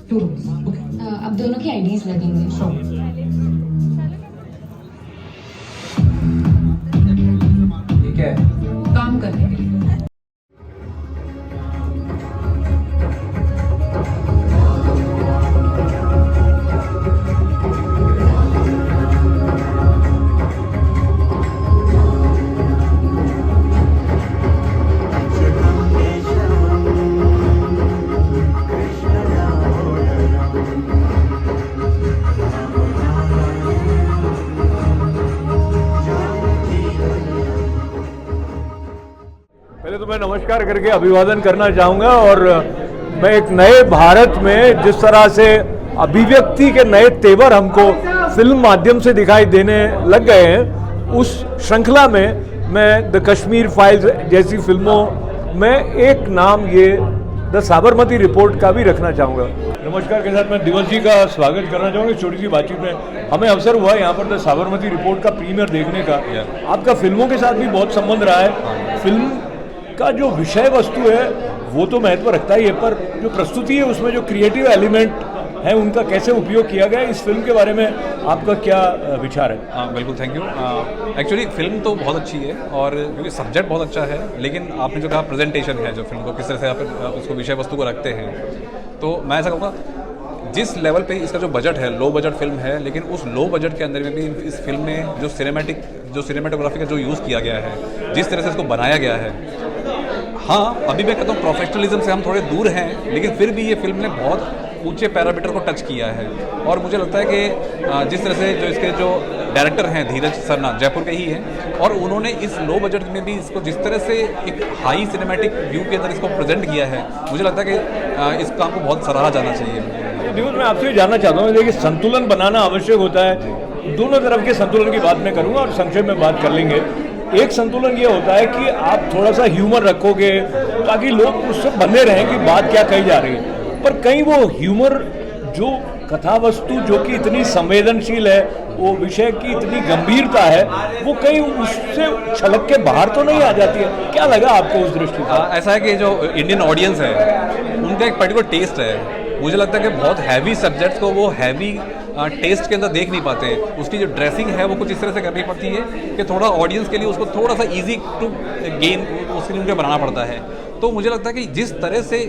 2 rows. Okay. अब दोनों की आईडीज लगेंगे। Sure. ठीक है, काम करने के लिए। पहले तो मैं नमस्कार करके अभिवादन करना चाहूँगा और मैं एक नए भारत में जिस तरह से अभिव्यक्ति के नए तेवर हमको फिल्म माध्यम से दिखाई देने लग गए हैं, उस श्रृंखला में मैं द कश्मीर फाइल्स जैसी फिल्मों में एक नाम ये द साबरमती रिपोर्ट का भी रखना चाहूँगा। नमस्कार के साथ मैं दिवस जी का स्वागत करना चाहूँगा। छोटी सी बातचीत में हमें अवसर हुआ यहाँ पर द साबरमती रिपोर्ट का प्रीमियर देखने का। आपका फिल्मों के साथ भी बहुत संबंध रहा है। फिल्म का जो विषय वस्तु है वो तो महत्व रखता ही है, पर जो प्रस्तुति है उसमें जो क्रिएटिव एलिमेंट है उनका कैसे उपयोग किया गया है, इस फिल्म के बारे में आपका क्या विचार है? बिल्कुल, थैंक यू। एक्चुअली फिल्म तो बहुत अच्छी है और क्योंकि सब्जेक्ट बहुत अच्छा है, लेकिन आपने जो कहा प्रेजेंटेशन है जो फिल्म को किस तरह से आप उसको विषय वस्तु को रखते हैं, तो मैं ऐसा कहूँगा जिस लेवल पे इसका जो बजट है, लो बजट फिल्म है, लेकिन उस लो बजट के अंदर में भी इस फिल्म में जो सिनेमेटोग्राफी का जो यूज़ किया गया है, जिस तरह से इसको बनाया गया है, हाँ अभी मैं कहता हूँ प्रोफेशनलिज्म से हम थोड़े दूर हैं, लेकिन फिर भी ये फिल्म ने बहुत ऊंचे पैरामीटर को टच किया है। और मुझे लगता है कि जिस तरह से जो इसके जो डायरेक्टर हैं धीरज सरना, जयपुर के ही हैं, और उन्होंने इस लो बजट में भी इसको जिस तरह से एक हाई सिनेमैटिक व्यू के अंदर इसको प्रेजेंट किया है, मुझे लगता है कि इस काम को बहुत सराहा जाना चाहिए। दिवस मैं आपसे जानना चाहता हूँ, देखिए संतुलन बनाना आवश्यक होता है। दोनों तरफ के संतुलन की बात मैं करूँगा और संक्षेप में बात कर लेंगे। एक संतुलन ये होता है कि आप थोड़ा सा ह्यूमर रखोगे ताकि लोग उससे बने रहें कि बात क्या कही जा रही है, पर कहीं वो ह्यूमर जो कथा वस्तु जो कि इतनी संवेदनशील है, वो विषय की इतनी गंभीरता है, वो कहीं उससे छलक के बाहर तो नहीं आ जाती है। क्या लगा आपको उस दृष्टि से? ऐसा है कि जो इंडियन ऑडियंस है उनका एक पर्टिकुलर टेस्ट है। मुझे लगता है कि बहुत हैवी सब्जेक्ट्स को वो हैवी टेस्ट के अंदर देख नहीं पाते हैं। उसकी जो ड्रेसिंग है वो कुछ इस तरह से करनी पड़ती है कि थोड़ा ऑडियंस के लिए उसको थोड़ा सा इजी टू गेन उसके लिए उनको बनाना पड़ता है। तो मुझे लगता है कि जिस तरह से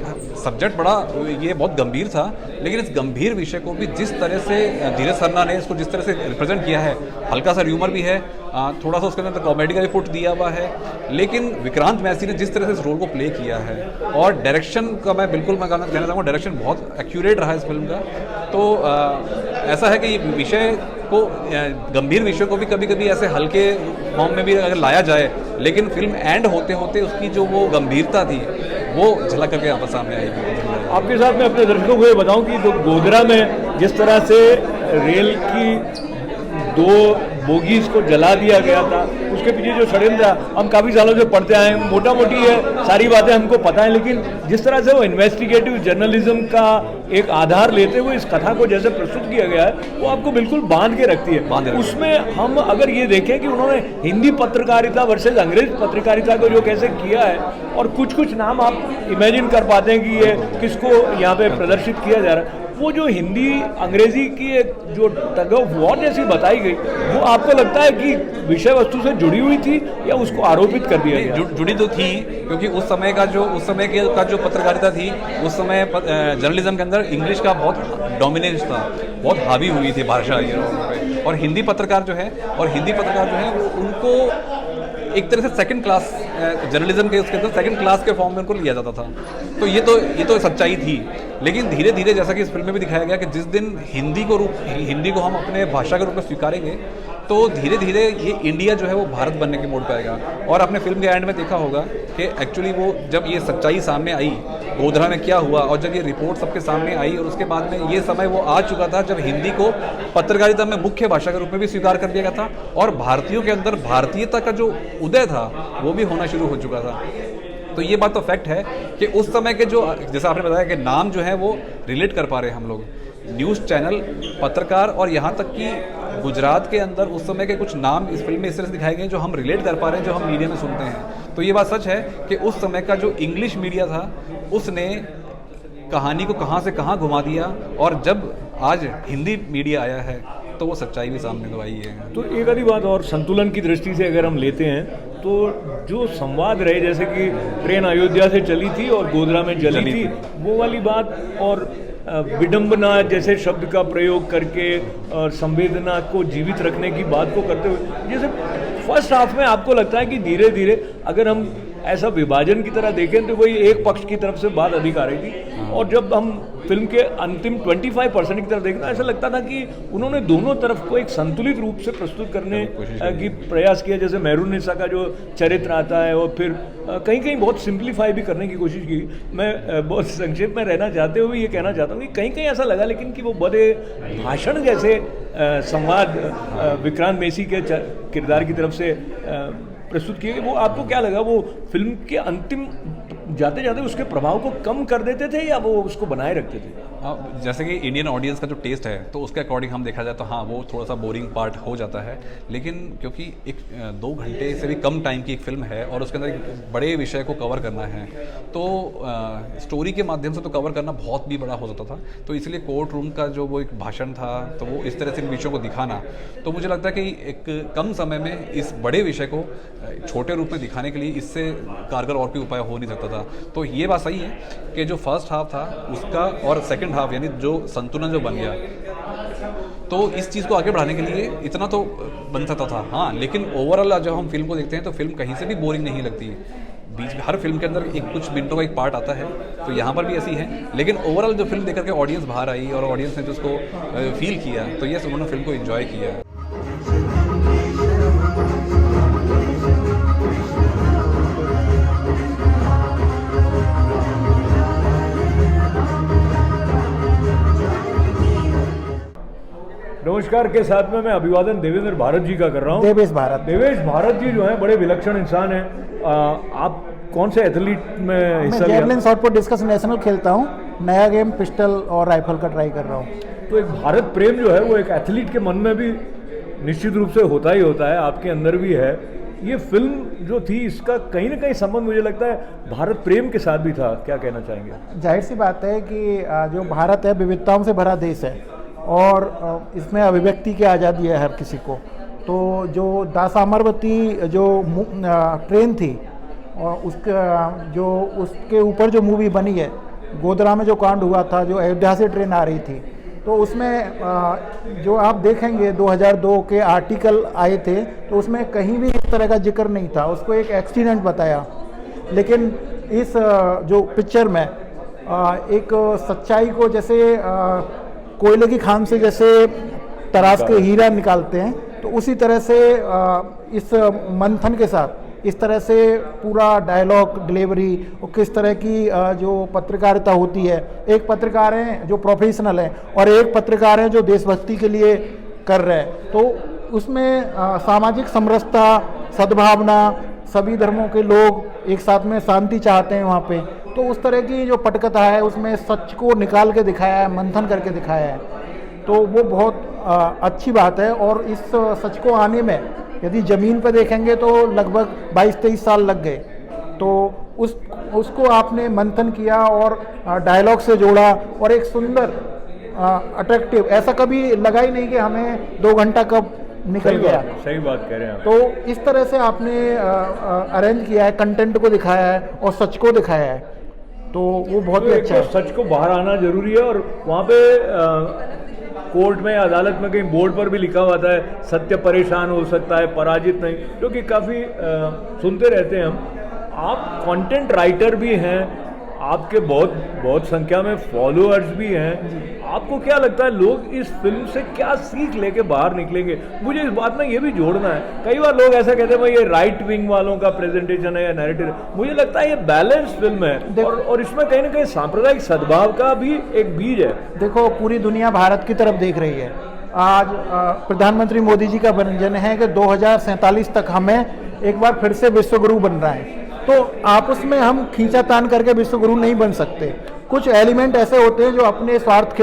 सब्जेक्ट बड़ा ये बहुत गंभीर था, लेकिन इस गंभीर विषय को भी जिस तरह से धीरज सरना ने इसको जिस तरह से रिप्रेजेंट किया है, हल्का सा ह्यूमर भी है, थोड़ा सा उसके अंदर कॉमेडी का भी फुट दिया हुआ है, लेकिन विक्रांत मैसी ने जिस तरह से इस रोल को प्ले किया है, और डायरेक्शन का मैं कहना चाहूँगा डायरेक्शन बहुत एक्यूरेट रहा है इस फिल्म का। तो ऐसा है कि विषय को गंभीर विषय को भी कभी कभी ऐसे हल्के फॉर्म में भी अगर लाया जाए, लेकिन फिल्म एंड होते होते उसकी जो वो गंभीरता थी वो झलक करके आपस सामने आएगी। आपके साथ मैं अपने दर्शकों को ये बताऊं कि जो गोधरा में जिस तरह से रेल की 2 बोगीज को जला दिया गया था, उसके पीछे जो षड्यंत्र था, हम काफ़ी सालों से पढ़ते आए हैं, मोटा मोटी ये सारी बातें हमको पता है, लेकिन जिस तरह से वो इन्वेस्टिगेटिव जर्नलिज्म का एक आधार लेते हुए इस कथा को जैसे प्रस्तुत किया गया है, वो आपको बिल्कुल बांध के रखती है। उसमें हम अगर ये देखें कि उन्होंने हिंदी पत्रकारिता वर्सेज अंग्रेज पत्रकारिता को जो कैसे किया है, और कुछ नाम आप इमेजिन कर पाते हैं कि ये किसको यहाँ पे प्रदर्शित किया जा रहा है, वो जो हिंदी अंग्रेजी की एक जो टग ऑफ वॉर जैसी बताई गई, वो आपको लगता है कि विषय वस्तु से जुड़ी हुई थी या उसको आरोपित कर दिया गया? जुड़ी तो थी, क्योंकि उस समय का जो पत्रकारिता थी, उस समय जर्नलिज्म के अंदर इंग्लिश का बहुत डोमिनेंस था, बहुत हावी हुई थी भाषा ये, और हिंदी पत्रकार जो है वो उनको एक तरह से सेकंड क्लास जर्नलिज्म के उसके अंदर सेकंड क्लास के फॉर्म में उनको लिया जाता था। तो ये तो सच्चाई थी, लेकिन धीरे धीरे जैसा कि इस फिल्म में भी दिखाया गया कि जिस दिन हिंदी को हम अपने भाषा के रूप में स्वीकारेंगे, तो धीरे धीरे ये इंडिया जो है वो भारत बनने की मोड़ पाएगा। और आपने फिल्म के एंड में देखा होगा कि एक्चुअली वो जब ये सच्चाई सामने आई गोधरा में क्या हुआ, और जब ये रिपोर्ट सबके सामने आई, और उसके बाद में ये समय वो आ चुका था जब हिंदी को पत्रकारिता में मुख्य भाषा के रूप में भी स्वीकार कर दिया गया था, और भारतीयों के अंदर भारतीयता का जो उदय था वो भी होना शुरू हो चुका था। तो ये बात तो फैक्ट है कि उस समय के जो जैसा आपने बताया कि नाम जो है वो रिलेट कर पा रहे हैं हम लोग, न्यूज़ चैनल, पत्रकार, और यहाँ तक कि गुजरात के अंदर उस समय के कुछ नाम इस फिल्म में इस तरह से दिखाए गए जो हम रिलेट कर पा रहे हैं, जो हम मीडिया में सुनते हैं। तो ये बात सच है कि उस समय का जो इंग्लिश मीडिया था उसने कहानी को कहाँ से कहाँ घुमा दिया, और जब आज हिंदी मीडिया आया है तो वो सच्चाई भी सामने तो आई है। तो एक आधी बात और, संतुलन की दृष्टि से अगर हम लेते हैं तो जो संवाद रहे, जैसे कि ट्रेन अयोध्या से चली थी और गोधरा में जली थी, वो वाली बात, और विडंबना जैसे शब्द का प्रयोग करके और संवेदना को जीवित रखने की बात को करते हुए, जैसे फर्स्ट हाफ में आपको लगता है कि धीरे धीरे अगर हम ऐसा विभाजन की तरह देखें तो वही एक पक्ष की तरफ से बात अधिक आ रही थी, और जब हम फिल्म के अंतिम 25% की तरफ देखना, ऐसा लगता था कि उन्होंने दोनों तरफ को एक संतुलित रूप से प्रस्तुत करने की प्रयास किया। जैसे मेहरुन्निसा का जो चरित्र आता है, और फिर कहीं कहीं बहुत सिंप्लीफाई भी करने की कोशिश की। मैं बहुत संक्षेप में रहना चाहते हुए ये कहना चाहता हूँ कि कहीं कहीं ऐसा लगा लेकिन कि वो बड़े भाषण जैसे संवाद विक्रांत मेसी के किरदार की तरफ से प्रस्तुत किए गए। वो आपको क्या लगा, वो फिल्म के अंतिम जाते जाते उसके प्रभाव को कम कर देते थे या वो उसको बनाए रखते थे? जैसे कि इंडियन ऑडियंस का जो टेस्ट है तो उसके अकॉर्डिंग हम देखा जाए तो हाँ, वो थोड़ा सा बोरिंग पार्ट हो जाता है, लेकिन क्योंकि एक 2 घंटे से भी कम टाइम की एक फिल्म है और उसके अंदर एक बड़े विषय को कवर करना है, तो स्टोरी के माध्यम से तो कवर करना बहुत भी बड़ा हो जाता था। तो इसलिए कोर्ट रूम का जो वो एक भाषण था, तो वो इस तरह से इन विषयों को दिखाना, तो मुझे लगता है कि एक कम समय में इस बड़े विषय को छोटे रूप में दिखाने के लिए इससे कारगर और कोई उपाय हो नहीं सकता था। तो ये बात सही है कि जो फर्स्ट हाफ था उसका और सेकंड हाफ यानी जो संतुलन जो बन गया, तो इस चीज़ को आगे बढ़ाने के लिए इतना तो बन सकता था। हाँ, लेकिन ओवरऑल जब हम फिल्म को देखते हैं तो फिल्म कहीं से भी बोरिंग नहीं लगती है। बीच में हर फिल्म के अंदर एक कुछ मिनटों का एक पार्ट आता है, तो यहाँ पर भी ऐसी है। लेकिन ओवरऑल जो फिल्म देख करके ऑडियंस बाहर आई और ऑडियंस ने जो उसको फील किया, तो ये उन्होंने फिल्म को एंजॉय किया। नमस्कार के साथ में मैं अभिवादन देवेंद्र भारत जी का कर रहा हूँ। देवेश भारत जी जो हैं बड़े विलक्षण इंसान हैं। आप कौन से एथलीट में हिस्सा लिया? Javelin shot put discuss national खेलता हूँ। नया गेम पिस्टल और राइफल का ट्राई कर रहा हूँ। तो एक भारत प्रेम जो है वो एक एथलीट के मन में भी निश्चित रूप से होता ही होता है, आपके अंदर भी है। ये फिल्म जो थी इसका कहीं ना कहीं संबंध मुझे लगता है भारत प्रेम के साथ भी था, क्या कहना चाहेंगे? जाहिर सी बात है कि जो भारत है विविधताओं से भरा देश है और इसमें अभिव्यक्ति की आज़ादी है हर किसी को। तो जो दासामरवती जो ट्रेन थी और उसके ऊपर जो मूवी बनी है, गोधरा में जो कांड हुआ था, जो अयोध्या से ट्रेन आ रही थी, तो उसमें जो आप देखेंगे 2002 के आर्टिकल आए थे तो उसमें कहीं भी इस तरह का जिक्र नहीं था, उसको एक एक्सीडेंट बताया। लेकिन इस जो पिक्चर में एक सच्चाई को जैसे कोयले की खान से जैसे तराश के हीरा निकालते हैं, तो उसी तरह से इस मंथन के साथ इस तरह से पूरा डायलॉग डिलीवरी और किस तरह की जो पत्रकारिता होती है, एक पत्रकार हैं जो प्रोफेशनल हैं और एक पत्रकार हैं जो देशभक्ति के लिए कर रहे हैं, तो उसमें सामाजिक समरसता, सद्भावना, सभी धर्मों के लोग एक साथ में शांति चाहते हैं वहाँ पे, तो उस तरह की जो पटकथा है उसमें सच को निकाल के दिखाया है, मंथन करके दिखाया है, तो वो बहुत अच्छी बात है। और इस सच को आने में यदि ज़मीन पर देखेंगे तो लगभग 22-23 साल लग गए, तो उसको आपने मंथन किया और डायलॉग से जोड़ा और एक सुंदर अट्रैक्टिव, ऐसा कभी लगा ही नहीं कि हमें 2 घंटा कब निकल गया। सही बात कह रहे हैं आप। तो इस तरह से आपने अरेंज किया है, कंटेंट को दिखाया है और सच को दिखाया है, तो वो बहुत ही अच्छा है। सच को बाहर आना जरूरी है, और वहाँ पे कोर्ट में या अदालत में कहीं बोर्ड पर भी लिखा हुआ था सत्य परेशान हो सकता है, पराजित नहीं, जो कि काफ़ी सुनते रहते हैं हम। आप कंटेंट राइटर भी हैं, आपके बहुत संख्या में फॉलोअर्स भी हैं, आपको क्या लगता है लोग इस फिल्म से क्या सीख लेके बाहर निकलेंगे? मुझे इस बात में ये भी जोड़ना है, कई बार लोग ऐसा कहते हैं भाई ये राइट विंग वालों का प्रेजेंटेशन है या नैरेटिव, मुझे लगता है ये बैलेंस फिल्म है और इसमें कहीं ना कहीं सांप्रदायिक सद्भाव का भी एक बीज है। देखो, पूरी दुनिया भारत की तरफ देख रही है। आज प्रधानमंत्री मोदी जी का वचन है कि 2047 तक हमें एक बार फिर से विश्वगुरु बनना है, तो आपस में हम खींचातान करके विश्वगुरु नहीं बन सकते। कुछ एलिमेंट ऐसे होते हैं जो अपने स्वार्थ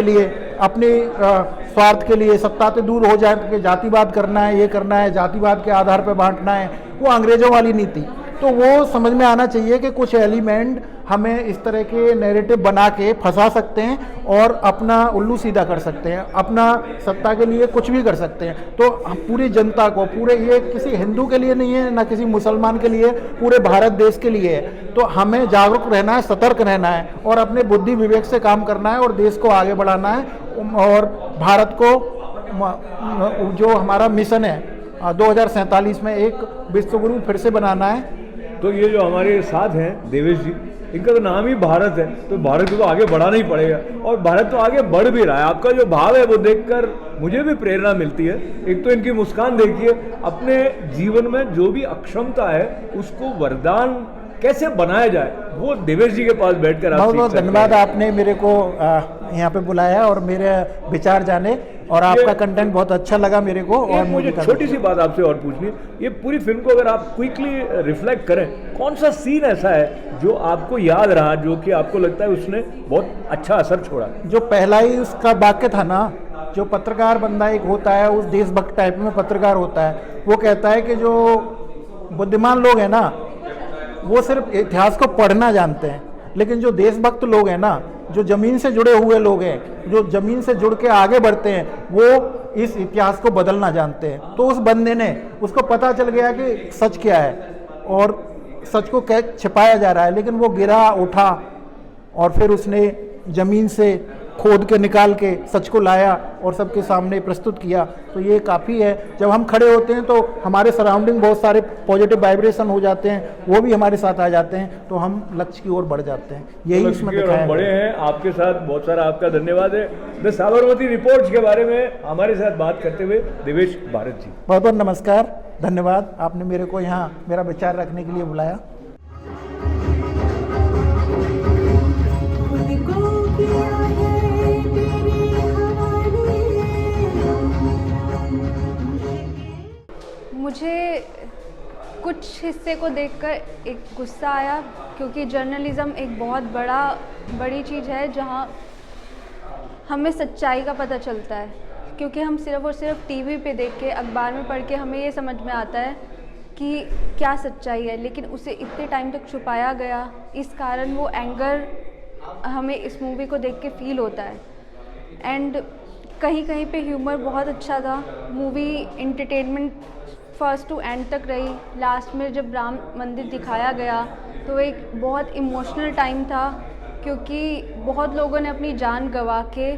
के लिए सत्ता से दूर हो जाए कि जातिवाद करना है, ये करना है, जातिवाद के आधार पर बांटना है, वो अंग्रेजों वाली नीति। तो वो समझ में आना चाहिए कि कुछ एलिमेंट हमें इस तरह के नैरेटिव बना के फंसा सकते हैं और अपना उल्लू सीधा कर सकते हैं, अपना सत्ता के लिए कुछ भी कर सकते हैं। तो हम पूरी जनता को, पूरे, ये किसी हिंदू के लिए नहीं है ना किसी मुसलमान के लिए, पूरे भारत देश के लिए है। तो हमें जागरूक रहना है, सतर्क रहना है और अपने बुद्धि विवेक से काम करना है और देश को आगे बढ़ाना है। और भारत को जो हमारा मिशन है 2047 में एक विश्वगुरु फिर से बनाना है। तो ये जो हमारे साथ हैं देवेश जी, इनका तो नाम ही भारत है, तो भारत को तो आगे बढ़ाना ही पड़ेगा और भारत तो आगे बढ़ भी रहा है। आपका जो भाव है वो देखकर मुझे भी प्रेरणा मिलती है। एक तो इनकी मुस्कान देखिए, अपने जीवन में जो भी अक्षमता है उसको वरदान कैसे बनाया जाए वो देवेश जी के पास बैठकर आप बहुत सीख बहुत सकते हैं। धन्यवाद, आपने मेरे को यहाँ पे बुलाया और मेरे विचार जाने, और आपका कंटेंट बहुत अच्छा लगा मेरे को। और मुझे छोटी सी बात आपसे और पूछनी है, ये पूरी फिल्म को अगर आप क्विकली रिफ्लेक्ट करें, कौन सा सीन ऐसा है जो आपको याद रहा, जो कि आपको लगता है उसने बहुत अच्छा असर छोड़ा? जो पहला ही उसका वाक्य था ना, जो पत्रकार बंदा एक होता है, उस देशभक्त टाइप में पत्रकार होता है, वो कहता है कि जो बुद्धिमान लोग हैं ना वो सिर्फ इतिहास को पढ़ना जानते हैं, लेकिन जो देशभक्त लोग हैं ना, जो जमीन से जुड़े हुए लोग हैं, जो जमीन से जुड़ के आगे बढ़ते हैं, वो इस इतिहास को बदलना जानते हैं। तो उस बंदे ने, उसको पता चल गया कि सच क्या है और सच को क्या छिपाया जा रहा है, लेकिन वो गिरा उठा और फिर उसने जमीन से खोद के निकाल के सच को लाया और सबके सामने प्रस्तुत किया। तो ये काफ़ी है, जब हम खड़े होते हैं तो हमारे सराउंडिंग बहुत सारे पॉजिटिव वाइब्रेशन हो जाते हैं, वो भी हमारे साथ आ जाते हैं, तो हम लक्ष्य की ओर बढ़ जाते हैं। यही इसमें दिखाया है। बड़े हैं आपके साथ, बहुत सारा आपका धन्यवाद है। द साबरमती रिपोर्ट्स के बारे में हमारे साथ बात करते हुए देवेश भारत जी, बहुत बहुत नमस्कार, धन्यवाद, आपने मेरे को यहाँ मेरा विचार रखने के लिए बुलाया। मुझे कुछ हिस्से को देखकर एक गुस्सा आया, क्योंकि जर्नलिज़्म एक बहुत बड़ी चीज़ है जहाँ हमें सच्चाई का पता चलता है, क्योंकि हम सिर्फ़ और सिर्फ टीवी पे देख के, अखबार में पढ़ के हमें ये समझ में आता है कि क्या सच्चाई है, लेकिन उसे इतने टाइम तक छुपाया गया, इस कारण वो एंगर हमें इस मूवी को देख के फील होता है। एंड कहीं कहीं पे ह्यूमर बहुत अच्छा था, movie entertainment first to end तक रही। लास्ट में जब राम मंदिर दिखाया गया तो एक बहुत इमोशनल टाइम था, क्योंकि बहुत लोगों ने अपनी जान गंवा के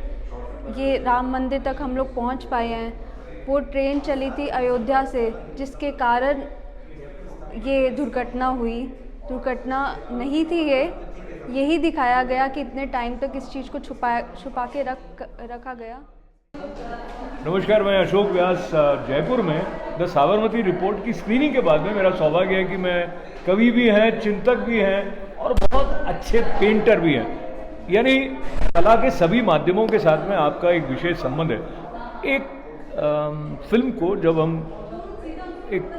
ये राम मंदिर तक हम लोग पहुंच पाए हैं। वो ट्रेन चली थी अयोध्या से, जिसके कारण ये दुर्घटना हुई। दुर्घटना नहीं थी ये, यही दिखाया गया कि इतने टाइम तक इस चीज़ को छुपा के रखा गया। नमस्कार, मैं अशोक व्यास जयपुर में द साबरमती रिपोर्ट की स्क्रीनिंग के बाद में मेरा सौभाग्य है कि मैं कवि भी हैं, चिंतक भी हैं और बहुत अच्छे पेंटर भी हैं, यानी कला के सभी माध्यमों के साथ में आपका एक विशेष संबंध है। एक फिल्म को जब हम एक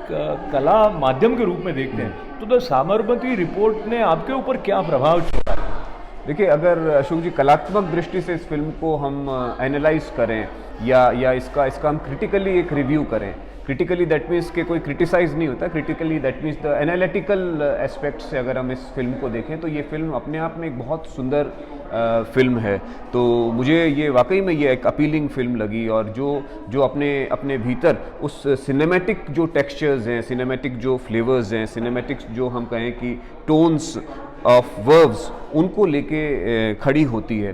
कला माध्यम के रूप में देखते हैं तो द साबरमती रिपोर्ट ने आपके ऊपर क्या प्रभाव छोड़ा? देखिए, अगर अशोक जी कलात्मक दृष्टि से इस फिल्म को हम एनालाइज करें या इसका हम क्रिटिकली एक रिव्यू करें, क्रिटिकली दैट मीन्स कि कोई क्रिटिसाइज नहीं होता, critically that means the analytical aspect से अगर हम इस फिल्म को देखें तो ये फिल्म अपने आप में एक बहुत सुंदर फिल्म है। तो मुझे ये वाकई में ये एक अपीलिंग फिल्म लगी, और जो अपने भीतर उस सिनेमैटिक जो टेक्सचर्स हैं, सिनेमैटिक जो फ्लेवर्स हैं, सिनेमैटिक जो हम कहें कि टोन्स ऑफ वर्ब्स, उनको लेके खड़ी होती है।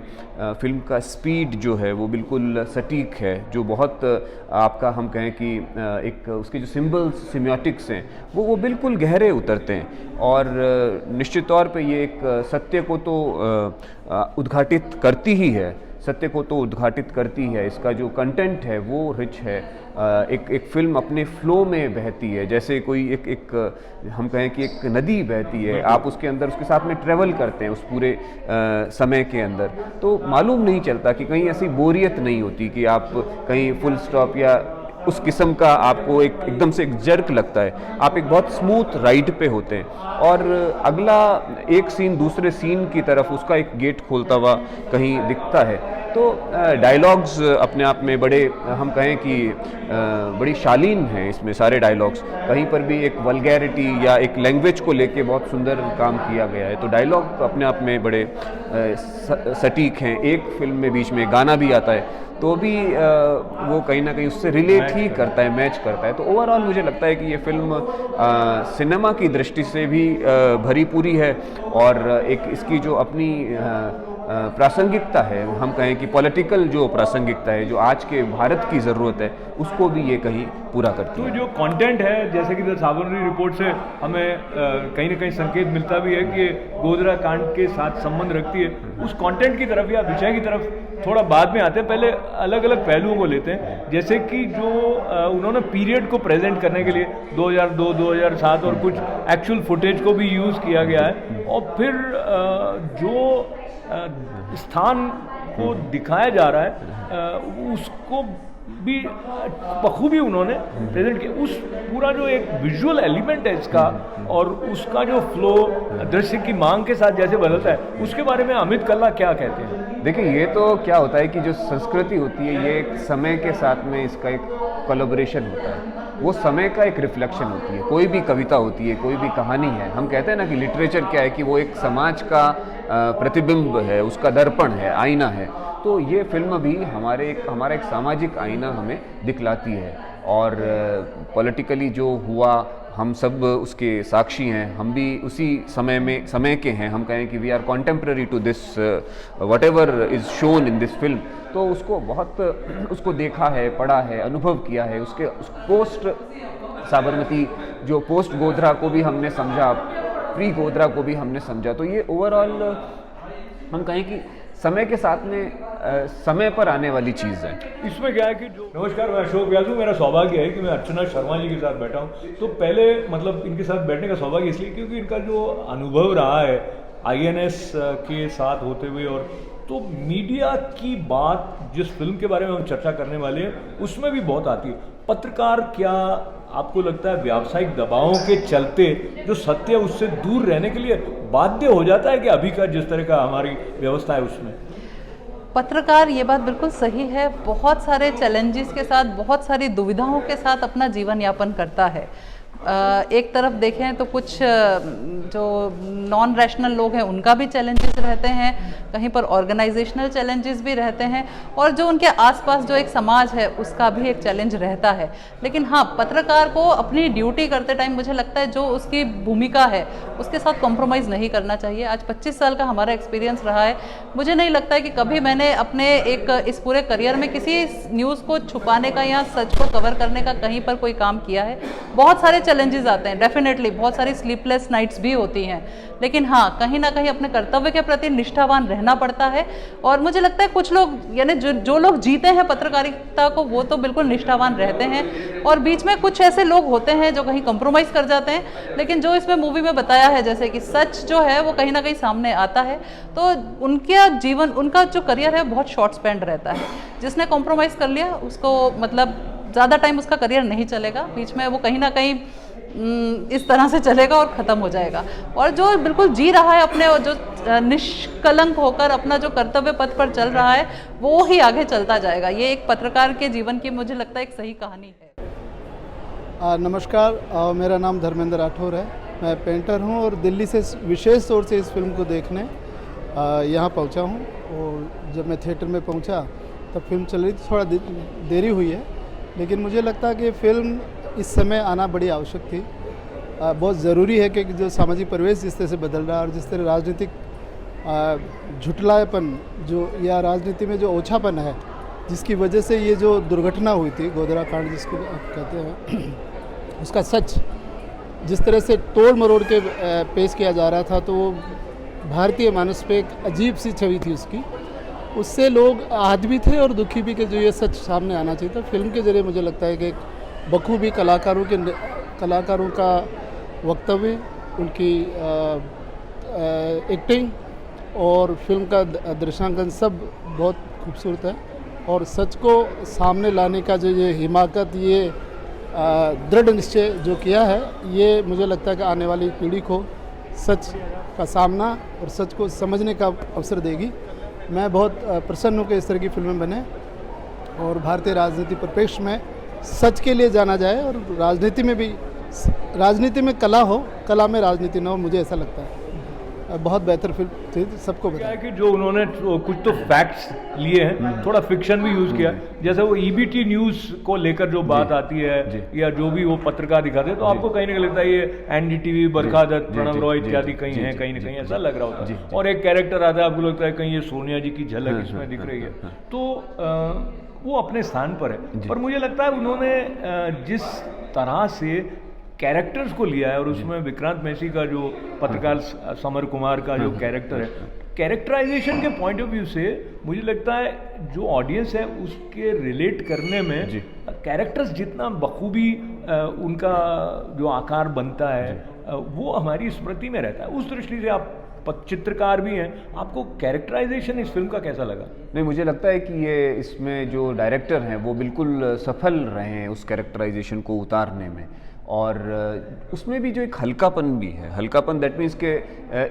फिल्म का स्पीड जो है वो बिल्कुल सटीक है, जो बहुत आपका हम कहें कि एक उसके जो सिंबल्स, सिम्योटिक्स हैं वो बिल्कुल गहरे उतरते हैं, और निश्चित तौर पे ये एक सत्य को तो उद्घाटित करती ही है, सत्य को तो उद्घाटित करती है। इसका जो कंटेंट है वो रिच है। एक फिल्म अपने फ्लो में बहती है, जैसे कोई एक हम कहें कि एक नदी बहती है, आप उसके अंदर उसके साथ में ट्रेवल करते हैं उस पूरे समय के अंदर, तो मालूम नहीं चलता कि कहीं ऐसी बोरियत नहीं होती कि आप कहीं फुल स्टॉप या उस किस्म का आपको एकदम से एक जर्क लगता है। आप एक बहुत स्मूथ राइड पे होते हैं, और अगला एक सीन दूसरे सीन की तरफ उसका एक गेट खोलता हुआ कहीं दिखता है। तो डायलॉग्स अपने आप में बड़े, हम कहें कि बड़ी शालीन हैं इसमें सारे डायलॉग्स। कहीं पर भी एक वल्गैरिटी या एक लैंग्वेज को लेके बहुत सुंदर काम किया गया है। तो डायलॉग अपने आप में बड़े सटीक हैं। एक फिल्म में बीच में गाना भी आता है तो भी वो कहीं ना कहीं उससे रिलेट ही करता है, मैच करता है। तो ओवरऑल मुझे लगता है कि ये फिल्म सिनेमा की दृष्टि से भी भरी पूरी है और एक इसकी जो अपनी प्रासंगिकता है, हम कहें कि पॉलिटिकल जो प्रासंगिकता है जो आज के भारत की ज़रूरत है, उसको भी ये कहीं पूरा करती है। तो जो कंटेंट है, जैसे कि द साबरमती रिपोर्ट से हमें कहीं ना कहीं संकेत मिलता भी है कि गोधरा कांड के साथ संबंध रखती है। उस कंटेंट की तरफ या विषय की तरफ थोड़ा बाद में आते हैं, पहले अलग अलग पहलुओं को लेते हैं। जैसे कि जो उन्होंने पीरियड को प्रेजेंट करने के लिए 2002, 2007 और कुछ एक्चुअल फुटेज को भी यूज़ किया गया है, और फिर जो स्थान को दिखाया जा रहा है उसको भी बखूबी उन्होंने प्रेजेंट किया। उस पूरा जो एक विजुअल एलिमेंट है इसका और उसका जो फ्लो दृश्य की मांग के साथ जैसे बदलता है, उसके बारे में अमित कल्ला क्या कहते हैं? देखिए, ये तो क्या होता है कि जो संस्कृति होती है ये एक समय के साथ में इसका एक कोलैबोरेशन होता है, वो समय का एक रिफ्लेक्शन होती है। कोई भी कविता होती है, कोई भी कहानी है, हम कहते हैं ना कि लिटरेचर क्या है कि वो एक समाज का प्रतिबिंब है, उसका दर्पण है, आईना है। तो ये फिल्म भी हमारा एक सामाजिक आईना हमें दिखलाती है और पॉलिटिकली जो हुआ हम सब उसके साक्षी हैं। हम भी उसी समय के हैं। हम कहें कि we are contemporary to this whatever is shown in this film. तो उसको देखा है, पढ़ा है, अनुभव किया है। उस पोस्ट साबरमती, जो पोस्ट गोधरा को भी हमने समझा, प्री गोधरा को भी हमने समझा। तो ये ओवरऑल हम कहें कि समय के साथ में समय पर आने वाली चीज़ है। इसमें क्या है कि जो नमस्कार, मैं अशोक व्यास हूँ। मेरा सौभाग्य है कि मैं अर्चना शर्मा जी के साथ बैठा हूँ। तो पहले मतलब इनके साथ बैठने का सौभाग्य इसलिए क्योंकि इनका जो अनुभव रहा है INS के साथ होते हुए, और तो मीडिया की बात जिस फिल्म के बारे में हम चर्चा करने वाले हैं उसमें भी बहुत आती है। पत्रकार क्या आपको लगता है व्यावसायिक दबावों के चलते जो सत्य उससे दूर रहने के लिए बाध्य हो जाता है कि अभी का जिस तरह का हमारी व्यवस्था है उसमें? पत्रकार, ये बात बिल्कुल सही है, बहुत सारे चैलेंजेस के साथ, बहुत सारी दुविधाओं के साथ अपना जीवन यापन करता है। एक तरफ देखें तो कुछ जो नॉन रैशनल लोग हैं उनका भी चैलेंजेस रहते हैं, कहीं पर ऑर्गेनाइजेशनल चैलेंजेस भी रहते हैं, और जो उनके आसपास जो एक समाज है उसका भी एक चैलेंज रहता है। लेकिन हाँ, पत्रकार को अपनी ड्यूटी करते टाइम मुझे लगता है जो उसकी भूमिका है उसके साथ कॉम्प्रोमाइज़ नहीं करना चाहिए। आज 25 साल का हमारा एक्सपीरियंस रहा है। मुझे नहीं लगता है कि कभी मैंने अपने इस पूरे करियर में किसी न्यूज़ को छुपाने का या सच को कवर करने का कहीं पर कोई काम किया है। बहुत सारे चैलेंजेस आते हैं, डेफिनेटली बहुत सारी स्लीपलेस नाइट्स भी होती हैं, लेकिन हाँ, कहीं ना कहीं अपने कर्तव्य के प्रति निष्ठावान रहना पड़ता है। और मुझे लगता है कुछ लोग, यानी जो लोग जीते हैं पत्रकारिता को, वो तो बिल्कुल निष्ठावान रहते हैं, और बीच में कुछ ऐसे लोग होते हैं जो कहीं कंप्रोमाइज़ कर जाते हैं। लेकिन जो इसमें मूवी में बताया है, जैसे कि सच जो है वो कहीं ना कहीं सामने आता है, तो उनका जो करियर है बहुत शॉर्ट स्पैन रहता है। जिसने कॉम्प्रोमाइज़ कर लिया उसको मतलब ज़्यादा टाइम उसका करियर नहीं चलेगा, बीच में वो कहीं ना कहीं इस तरह से चलेगा और ख़त्म हो जाएगा। और जो बिल्कुल जी रहा है अपने, जो निष्कलंक होकर अपना जो कर्तव्य पथ पर चल रहा है, वो ही आगे चलता जाएगा। ये एक पत्रकार के जीवन की मुझे लगता है एक सही कहानी है। नमस्कार, मेरा नाम धर्मेंद्र राठौर है। मैं पेंटर हूँ और दिल्ली से विशेष तौर से इस फिल्म को देखने यहाँ पहुँचा हूँ। और जब मैं थिएटर में पहुँचा तब फिल्म चल रही थी, थोड़ा देरी हुई है, लेकिन मुझे लगता है कि फिल्म इस समय आना बड़ी आवश्यक थी। बहुत ज़रूरी है कि जो सामाजिक परिवेश जिस तरह से बदल रहा है और जिस तरह राजनीतिक झुटलापन जो या राजनीति में जो ओछापन है, जिसकी वजह से ये जो दुर्घटना हुई थी, गोधरा कांड जिसको आप कहते हैं, उसका सच जिस तरह से तोड़ मरोड़ के पेश किया जा रहा था, तो वो भारतीय मानस पे एक अजीब सी छवि थी उसकी। उससे लोग आहत भी थे और दुखी भी कि जो ये सच सामने आना चाहिए था। फिल्म के जरिए मुझे लगता है कि बखूबी कलाकारों का वक्तव्य, उनकी एक्टिंग और फिल्म का दृश्यांकन सब बहुत खूबसूरत है। और सच को सामने लाने का जो ये हिमाकत, ये दृढ़ निश्चय जो किया है, ये मुझे लगता है कि आने वाली पीढ़ी को सच का सामना और सच को समझने का अवसर देगी। मैं बहुत प्रसन्न हूँ कि इस तरह की फिल्में बने और भारतीय राजनीति परिप्रेक्ष्य में सच के लिए जाना जाए और राजनीति में भी, राजनीति में कला हो, कला में राजनीति ना हो, मुझे ऐसा लगता है। बहुत बेहतर फिल्म थी, सबको क्या बताया। है कि जो उन्होंने कुछ तो फैक्ट्स लिए हैं, थोड़ा फिक्शन भी यूज़ किया, जैसे वो ईबीटी न्यूज़ को लेकर जो बात आती है या जो भी वो पत्रकार दिखाते हैं, तो आपको कहीं ना कहीं लगता है ये एनडीटीवी, बरखादत्त, प्रणव रॉय इत्यादि कहीं हैं, कहीं ना कहीं ऐसा लग रहा होता है। और एक कैरेक्टर आता है, आपको लगता है कहीं ये सोनिया जी की झलक इसमें दिख रही है, तो वो अपने स्थान पर है। पर मुझे लगता है उन्होंने जिस तरह से कैरेक्टर्स को लिया है, और उसमें विक्रांत मैसी का जो पत्रकार समर कुमार का जो कैरेक्टर है, कैरेक्टराइजेशन के पॉइंट ऑफ व्यू से मुझे लगता है जो ऑडियंस है उसके रिलेट करने में कैरेक्टर्स जितना बखूबी उनका जो आकार बनता है वो हमारी स्मृति में रहता है। उस दृष्टि से आप चित्रकार भी हैं, आपको कैरेक्टराइजेशन इस फिल्म का कैसा लगा? नहीं, मुझे लगता है कि ये इसमें जो डायरेक्टर हैं वो बिल्कुल सफल रहे हैं उस कैरेक्टराइजेशन को उतारने में, और उसमें भी जो एक हल्कापन भी है, हल्कापन दैट मीन्स के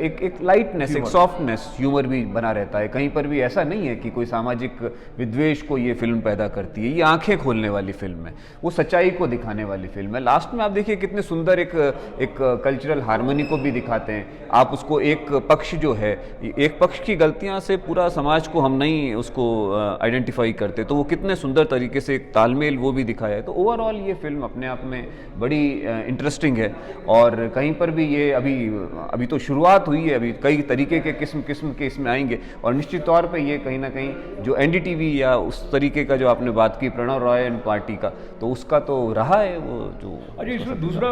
एक लाइटनेस, एक सॉफ्टनेस, ह्यूमर भी बना रहता है। कहीं पर भी ऐसा नहीं है कि कोई सामाजिक विद्वेष को ये फिल्म पैदा करती है। ये आंखें खोलने वाली फिल्म है, वो सच्चाई को दिखाने वाली फिल्म है। लास्ट में आप देखिए कितने सुंदर एक कल्चरल हार्मनी को भी दिखाते हैं। आप उसको एक पक्ष जो है, एक पक्ष की गलतियां से पूरा समाज को हम नहीं उसको आइडेंटिफाई करते, तो वो कितने सुंदर तरीके से एक तालमेल वो भी दिखाया है। तो ओवरऑल ये फिल्म अपने आप में बड़ी इंटरेस्टिंग है, और कहीं पर भी ये अभी तो शुरुआत हुई है, अभी कई तरीके के किस्म के इसमें आएंगे, और निश्चित तौर पे ये कहीं ना कहीं जो एनडीटीवी या उस तरीके का जो आपने बात की प्रणव रॉय एंड पार्टी का, तो उसका तो रहा है वो जो। अच्छा, इसमें दूसरा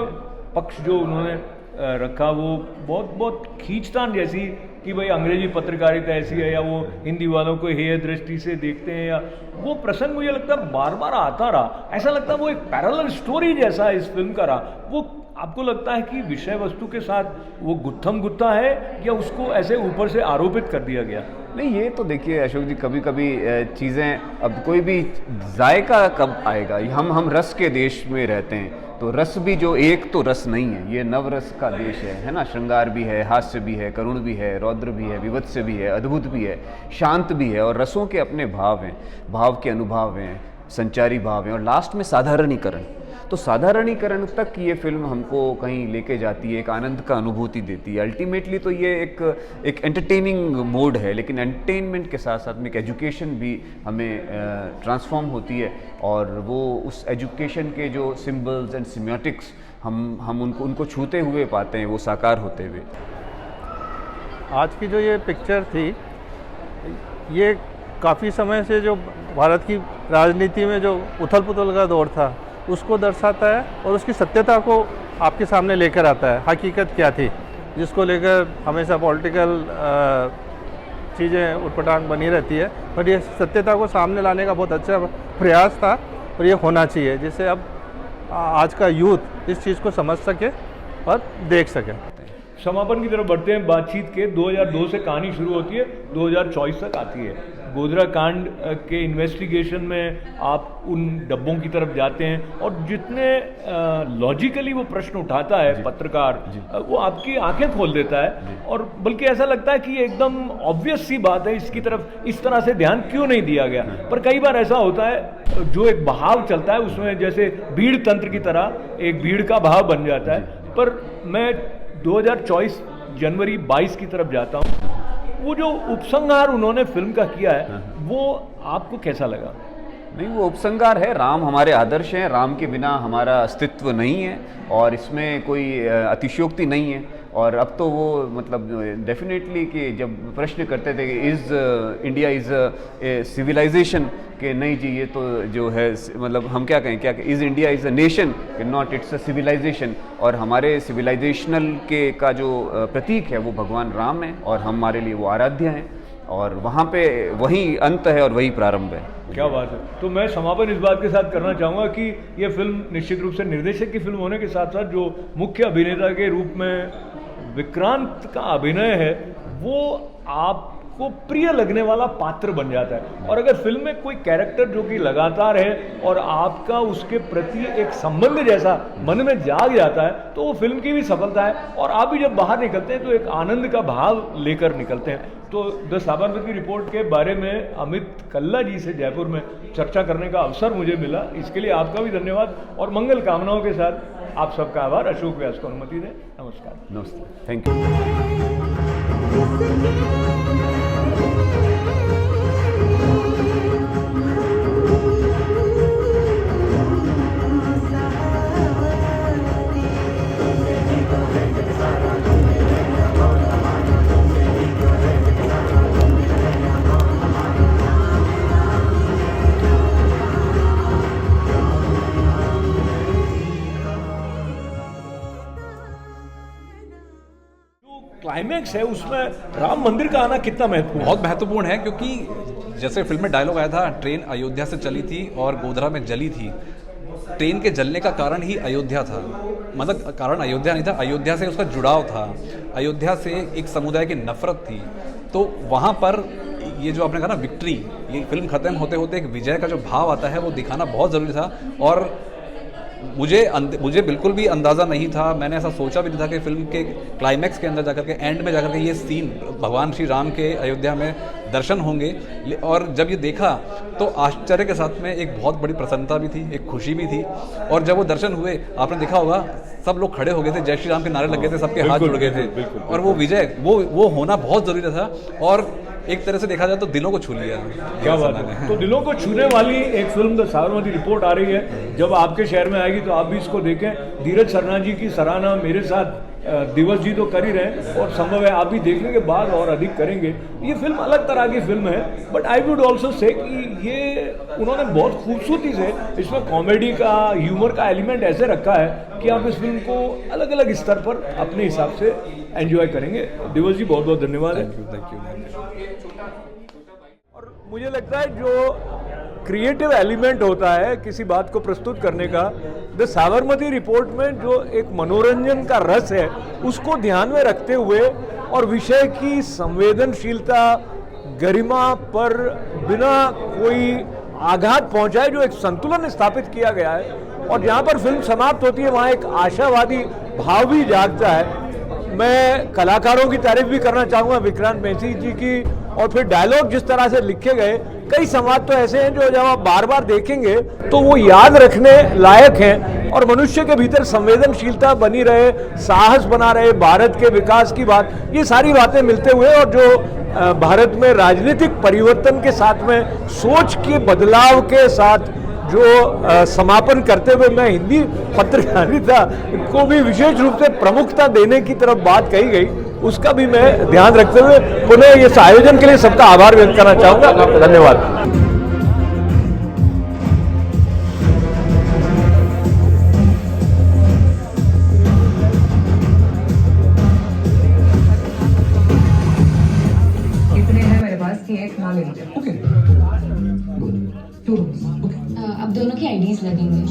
पक्ष जो उन्होंने रखा वो बहुत खींचतान जैसी कि भाई अंग्रेजी पत्रकारिता ऐसी है, या वो हिंदी वालों को हेय दृष्टि से देखते हैं, या वो प्रसंग मुझे लगता है बार बार आता रहा। ऐसा लगता है वो एक पैरेलल स्टोरी जैसा इस फिल्म का रहा। वो आपको लगता है कि विषय वस्तु के साथ वो गुत्थम गुत्था है, या उसको ऐसे ऊपर से आरोपित कर दिया गया? नहीं, ये तो देखिए अशोक जी, कभी कभी चीज़ें, अब कोई भी जायका कब आएगा, हम रस के देश में रहते हैं, तो रस भी जो एक तो रस नहीं है, ये नवरस का देश है ना। श्रृंगार भी है, हास्य भी है, करुण भी है, रौद्र भी है, विवत्स भी है, अद्भुत भी है, शांत भी है, और रसों के अपने भाव हैं, भाव के अनुभव हैं, संचारी भाव हैं, और लास्ट में साधारणीकरण। तो साधारणीकरण तक ये फिल्म हमको कहीं लेके जाती है, एक आनंद का अनुभूति देती है। अल्टीमेटली तो ये एक एंटरटेनिंग मोड है, लेकिन एंटरटेनमेंट के साथ साथ में एक एजुकेशन भी हमें ट्रांसफॉर्म होती है, और वो उस एजुकेशन के जो सिम्बल्स एंड सिम्योटिक्स हम उनको छूते हुए पाते हैं, वो साकार होते हुए। आज की जो ये पिक्चर थी, ये काफ़ी समय से जो भारत की राजनीति में जो उथल पुथल का दौर था उसको दर्शाता है, और उसकी सत्यता को आपके सामने लेकर आता है। हकीकत क्या थी जिसको लेकर हमेशा पॉलिटिकल चीज़ें उटपटांग बनी रहती है, बट ये सत्यता को सामने लाने का बहुत अच्छा प्रयास था, और ये होना चाहिए जिससे अब आज का यूथ इस चीज़ को समझ सके और देख सके। समापन की तरफ बढ़ते हैं बातचीत के। 2002 से कहानी शुरू होती है, 2024 तक आती है। गोधरा कांड के इन्वेस्टिगेशन में आप उन डब्बों की तरफ जाते हैं, और जितने लॉजिकली वो प्रश्न उठाता है पत्रकार, वो आपकी आंखें खोल देता है, और बल्कि ऐसा लगता है कि एकदम ऑब्वियस सी बात है, इसकी तरफ इस तरह से ध्यान क्यों नहीं दिया गया। पर कई बार ऐसा होता है जो एक बहाव चलता है उसमें, जैसे भीड़ तंत्र की तरह एक भीड़ का बहाव बन जाता है। पर मैं 2024 जनवरी 22 की तरफ जाता हूँ। वो जो उपसंहार उन्होंने फिल्म का किया है वो आपको कैसा लगा? नहीं, वो उपसंहार है। राम हमारे आदर्श हैं, राम के बिना हमारा अस्तित्व नहीं है, और इसमें कोई अतिशयोक्ति नहीं है। और अब तो वो मतलब डेफिनेटली कि जब प्रश्न करते थे कि is India is a civilisation, कि नहीं जी ये तो जो है मतलब हम क्या कहें, क्या is India is a nation, not it's a civilisation. और हमारे सिविलाइजेशनल के का जो प्रतीक है वो भगवान राम है, और हमारे लिए वो आराध्य हैं, और वहाँ पे वही अंत है और वही प्रारंभ है। क्या बात है। तो मैं समापन इस बात के साथ करना चाहूँगा कि ये फिल्म निश्चित रूप से निर्देशक की फिल्म होने के साथ साथ जो मुख्य अभिनेता के रूप में विक्रांत का अभिनय है वो आप को प्रिय लगने वाला पात्र बन जाता है। और अगर फिल्म में कोई कैरेक्टर जो कि लगातार है और आपका उसके प्रति एक संबंध जैसा मन में जाग जाता है, तो वो फिल्म की भी सफलता है और आप भी जब बाहर निकलते हैं तो एक आनंद का भाव लेकर निकलते हैं। तो द साबरमती रिपोर्ट के बारे में अमित कल्ला जी से जयपुर में चर्चा करने का अवसर मुझे मिला, इसके लिए आपका भी धन्यवाद और मंगल कामनाओं के साथ आप सबका आभार। अशोक व्यास को अनुमति दें। नमस्कार। नमस्ते, थैंक यू। क्लाइमैक्स है उसमें राम मंदिर का आना कितना महत्वपूर्ण है? बहुत महत्वपूर्ण है, क्योंकि जैसे फिल्म में डायलॉग आया था, ट्रेन अयोध्या से चली थी और गोधरा में जली थी। ट्रेन के जलने का कारण ही अयोध्या था, मतलब कारण अयोध्या नहीं था, अयोध्या से उसका जुड़ाव था, अयोध्या से एक समुदाय की नफरत थी। तो वहाँ पर ये जो आपने कहा ना विक्ट्री, ये फिल्म खत्म होते होते एक विजय का जो भाव आता है वो दिखाना बहुत ज़रूरी था। और मुझे बिल्कुल भी अंदाज़ा नहीं था, मैंने ऐसा सोचा भी नहीं था कि फिल्म के क्लाइमैक्स के अंदर जाकर के, एंड में जाकर के ये सीन भगवान श्री राम के अयोध्या में दर्शन होंगे। और जब ये देखा तो आश्चर्य के साथ में एक बहुत बड़ी प्रसन्नता भी थी, एक खुशी भी थी। और जब वो दर्शन हुए, आपने देखा होगा सब लोग खड़े हो गए थे, जय श्री राम के नारे लग गए थे, सबके हाथ जुड़ गए थे। और वो विजय वो होना बहुत ज़रूरी था और एक तरह से देखा जाए तो दिलों को छू लिया। क्या बात है। तो दिलों को छूने वाली एक फिल्म द साबरमती रिपोर्ट आ रही है, जब आपके शहर में आएगी तो आप भी इसको देखें। धीरज सरना जी की सराहना मेरे साथ दिवस जी तो कर ही रहे हैं और संभव है आप भी देखने के बाद और अधिक करेंगे। ये फिल्म अलग तरह की फिल्म है, but I would also say कि ये उन्होंने बहुत खूबसूरती से इसमें कॉमेडी का, ह्यूमर का एलिमेंट ऐसे रखा है कि आप इस फिल्म को अलग अलग स्तर पर अपने हिसाब से एंजॉय करेंगे। दिवस जी बहुत बहुत धन्यवाद। Thank you. और मुझे लगता है जो क्रिएटिव एलिमेंट होता है किसी बात को प्रस्तुत करने का, द साबरमती रिपोर्ट में जो एक मनोरंजन का रस है उसको ध्यान में रखते हुए और विषय की संवेदनशीलता, गरिमा पर बिना कोई आघात पहुंचाए जो एक संतुलन स्थापित किया गया है, और जहां पर फिल्म समाप्त होती है वहां एक आशावादी भाव भी जागता है। मैं कलाकारों की तारीफ भी करना चाहूँगा, विक्रांत मैसी जी की, और फिर डायलॉग जिस तरह से लिखे गए, कई संवाद तो ऐसे हैं जो जब आप बार बार देखेंगे तो वो याद रखने लायक हैं और मनुष्य के भीतर संवेदनशीलता बनी रहे, साहस बना रहे, भारत के विकास की बात, ये सारी बातें मिलते हुए और जो भारत में राजनीतिक परिवर्तन के साथ में सोच के बदलाव के साथ जो समापन करते हुए मैं हिंदी पत्रकारिता को भी विशेष रूप से प्रमुखता देने की तरफ बात कही गई, उसका भी मैं ध्यान रखते हुए पुनः इस आयोजन के लिए सबका आभार व्यक्त करना चाहूँगा। धन्यवाद। इतने हैं मेरे पास कि एक ना ले लीजिए। Okay, 2 rooms. ओके, अब दोनों की आईडीज लगेंगे।